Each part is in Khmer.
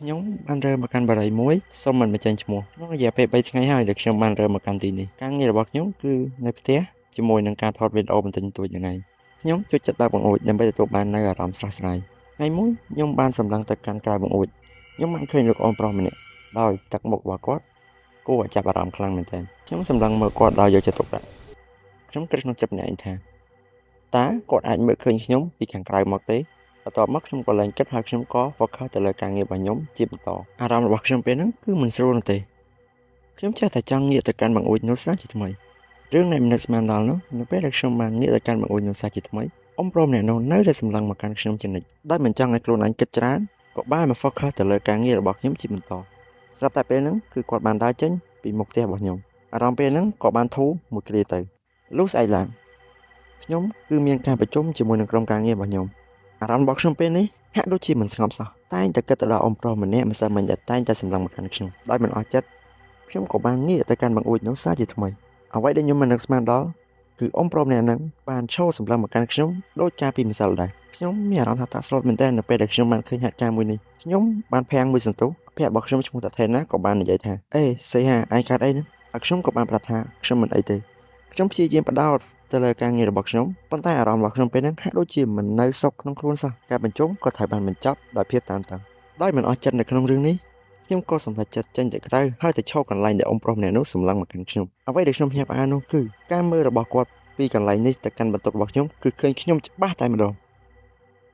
ខ្ញុំបានរើមកកាន់បារីមួយសូមមិនបញ្ចេញឈ្មោះក្នុងរយៈពេល3ថ្ងៃហើយដែលខ្ញុំបានរើមកកាន់ទីនេះការងាររបស់ខ្ញុំគឺនៅផ្ទះជាមួយនឹងការថតវីដេអូបន្តិចបន្តួចហ្នឹងឯងខ្ញុំចូលចិត្តបើកបង្អួចដើម្បីទទួលបាននូវអារម្មណ៍ស្រស់ស្រាយថ្ងៃមួយខ្ញុំបានសម្លឹងទៅកាន់ក្រៅបង្អួចខ្ញុំបានឃើញលោកអូនប្រុសម្នាក់ដោយទឹកមុខរបស់គាត់គួរឲ្យចាប់អារម្មណ៍ខ្លាំងមែនទែនខ្ញុំសម្លឹងមើលគាត់ដោយយកចិត្តទុកដាក់ខ្ញុំគិតក្នុងចិត្តម្នាក់ឯងថាតើគាត់អាចមើលឃើញខ្ញុំពីខាងក្រៅមកទេបន្ទាប់មកខ្ញុំក៏លែងគិតហើយខ្ញុំក៏ focus ទៅលើការងាររបស់ខ្ញុំជាបន្តអារម្មណ៍របស់ខ្ញុំពេលហ្នឹងគឺមិនស្រួលនោះទេខ្ញុំចេះតែចង់ងាកទៅកាន់បង្អួចនោះសាជាថ្មីរឿងនៃមនស្សស្មានដល់នោះនៅពេលដែលខ្ញុំបានងាកទៅកាន់បង្អួចនោះសាជាថ្មីអ៊ំប្រុសម្នាក់នោះនៅតែសម្លឹងមកកាន់ខ្ញុំជានិច្ចដោយមិនចង់ឲ្យខ្លួនឯងគិតច្រើនក៏បានមក focus ទៅលើការងាររបស់ខ្ញុំជាបន្តស្រាប់តែពេលហ្នឹងគឺគាត់បានដើរចេញពីមុខផ្ទះរបស់ខ្ញុំអារម្មណ៍ពេលហ្នឹងក៏បានធូរមួយគ្រាទៅលុះស្អែកឡើងខ្ញុំគឺមានការប្រជុំជាមួយនឹងក្រុមការងាររបស់ខ្ញុំអារម្មណ៍របស់ខ្ញុំពេលនេះហាក់ដូចជាមិនស្ងប់សោះតែងតែគិតទៅដល់អ៊ំប្រុសម្នាក់ម្សិលមិញដែលតែងតែសម្លឹងមកកាន់ខ្ញុំដោយមិនអស់ចិត្តខ្ញុំក៏បានងាកទៅកាន់បង្អួចនោះសាជាថ្មីអ្វីដែលខ្ញុំមិននឹកស្មានដល់គឺអ៊ំប្រុសម្នាក់ហ្នឹងបានឈរសម្លឹងមកកាន់ខ្ញុំដូចកាលពីម្សិលដែរខ្ញុំមានអារម្មណ៍ថាតក់ស្លុតមែនទែននៅពេលដែលខ្ញុំបានឃើញហេតុការណ៍មួយនេះខ្ញុំបានភាំងមួយសន្ទុះភ័ក្ររបស់ខ្ញុំឈ្មោះតាថេណាក៏បាននិយាយថាអេសេហាឯងកើតអីហ្នឹងហើយខ្ញុំក៏បានប្រាប់ថាខ្ញុំមិនអីទេខ្ញុំព្យាយាមបដោតទៅលើការងាររបស់ខ្ញុំប៉ុន្តែអារម្មណ៍របស់ខ្ញុំពេលហ្នឹងហាក់ដូចជាមិននៅសុខក្នុងខ្លួនសោះការបញ្ជុំក៏ត្រូវបានបញ្ចប់ដោយភាពតានតឹងដោយមិនអស់ចិត្តនៅក្នុងរឿងនេះខ្ញុំក៏សម្រេចចិត្តចេញទៅក្រៅហើយទៅឈរកន្លែងដែលអ៊ំប្រុសម្នាក់នោះសម្លឹងមកកាន់ខ្ញុំអ្វីដែលខ្ញុំភ្ញាក់ផ្អើលនោះគឺការមើលរបស់គាត់ពីកន្លែងនេះទៅកាន់បន្ទប់របស់ខ្ញុំគឺឃើញខ្ញុំច្បាស់តែម្ដង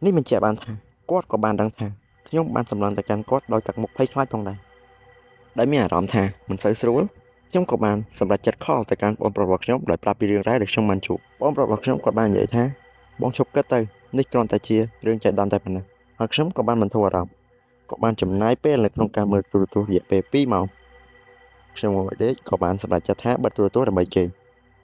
នេះបញ្ជាក់បានថាគាត់ក៏បានដឹងថាខ្ញុំបានសម្លឹងទៅកាន់គាត់ដោយទឹកមុខភ័យខ្លាចផងដែរដែលមានអារម្មណ៍ថាមិនសូវស្រួលខ្ញុំក៏បានសម្រេចចិត្តខលទៅកាន់បងប្រុសរបស់ខ្ញុំដោយប្រាប់ពីរឿងរ៉ាវដែលខ្ញុំបានជួបបងប្រុសរបស់ខ្ញុំគាត់បាននិយាយថាបងឈប់គិតទៅនេះគ្រាន់តែជារឿងចៃដន្យតែប៉ុណ្ណឹងហើយខ្ញុំក៏បានបន្ធូរអារម្មណ៍ក៏បានចំណាយពេលនៅក្នុងការមើលទូរទស្សន៍រយៈពេល2ម៉ោងខ្ញុំមកដេកក៏បានសម្រេចចិត្តថាបិទទូរទស្សន៍ដើម្បីគេង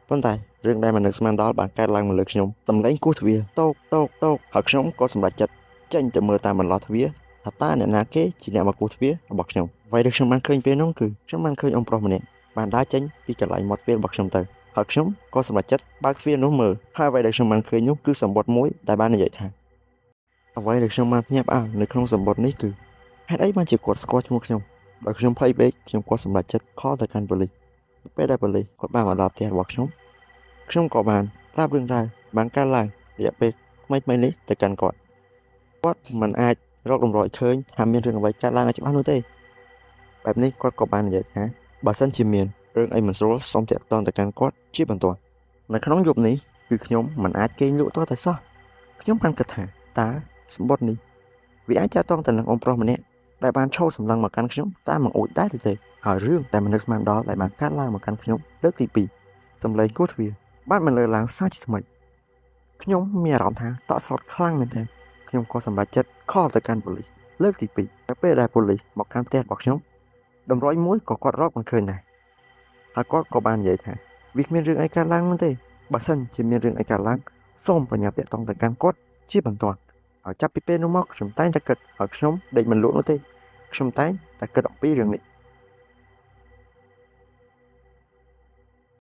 ប៉ុន្តែរឿងដែលមិននឹកស្មានដល់បានកើតឡើងមកលើខ្ញុំសម្លេងគោះទ្វារតោកតោកតោកហើយខ្ញុំក៏សម្រេចចិត្តចេញទៅមើលតាមបន្លោះទ្វារថាតើអ្នកណាគេជាអ្នកមកគោះទ្វាររបស់ខ្ញុំអ្វីដែលខ្ញុំបានឃើញពេលនោះគឺខ្ញុំបានឃើញអ៊ំប្រុសម្នាក់បានដើរចេញពីកន្លែងមាត់ទ្វាររបស់ខ្ញុំទៅហើយខ្ញុំក៏សម្រេចចិត្តបើកទ្វារនោះមើលហើយអ្វីដែលខ្ញុំបានឃើញនោះគឺសម្បត្តិមួយដែលបាននិយាយថាអ្វីដែលខ្ញុំបានភ្ញាក់ផ្អើលនៅក្នុងសម្បត្តិនេះគឺហេតុអីបានជាគាត់ស្គាល់ឈ្មោះខ្ញុំដោយខ្ញុំភ័យពេកខ្ញុំក៏សម្រេចចិត្តខលទៅកាន់ប៉ូលីសពេលដែលប៉ូលីសគាត់បានមកដល់ផ្ទះរបស់ខ្ញុំក៏បានប្រាប់រឿងរ៉ាវបានកើតឡើងរយៈពេលថ្មីនេះទៅកាន់គាត់មិនអាចរកតម្រូវឃើញថាមានរឿងអ្វីកើតឡើងឲ្យច្បាស់នោះទេបែបនេះគាត់ក៏បាននិយាយថាបើសិនជាមានរឿងអីមិនស្រួលសូមតាក់ទងទៅកាន់គាត់ជាបន្ទាន់នៅក្នុងយប់នេះគឺខ្ញុំមិនអាចគេងលក់ទាល់តែសោះខ្ញុំបានគិតថាតើសម្បត្តិនេះវាអាចតាក់ទងទៅនឹងអ៊ំប្រុសម្នាក់ដែលបានឈរសម្លឹងមកកាន់ខ្ញុំតាមបង្អួចដែរឬទេហើយរឿងតែមិននឹកស្មានដល់ដែលបានកើតឡើងមកកាន់ខ្ញុំលើកទី2សម្លេងគោះទ្វារបានបន្លឺឡើងសាជាថ្មីខ្ញុំមានអារម្មណ៍ថាតក់ស្លុតខ្លាំងមែនទែនខ្ញុំក៏សម្រេចចិត្តខលទៅកាន់ប៉ូលីសលើកទី2នៅពេលដែលប៉ូលីសមកកាន់ផ្ទះរបស់ខ្ញុំតម្រុយមួយក៏គាត់រកមិនឃើញដែរហើយគាត់ក៏បាននិយាយថាវាគ្មានរឿងអីកើតឡើងនោះទេបើសិនជាមានរឿងអីកើតឡើងសូមបញ្ញាតាក់ទងទៅកាន់គាត់ជាបន្ទាន់ហើយចាប់ពីពេលនោះមកខ្ញុំតែងតែគិតហើយខ្ញុំដេកមិនលក់នោះទេខ្ញុំតែងតែគិតអំពីរឿងនេះ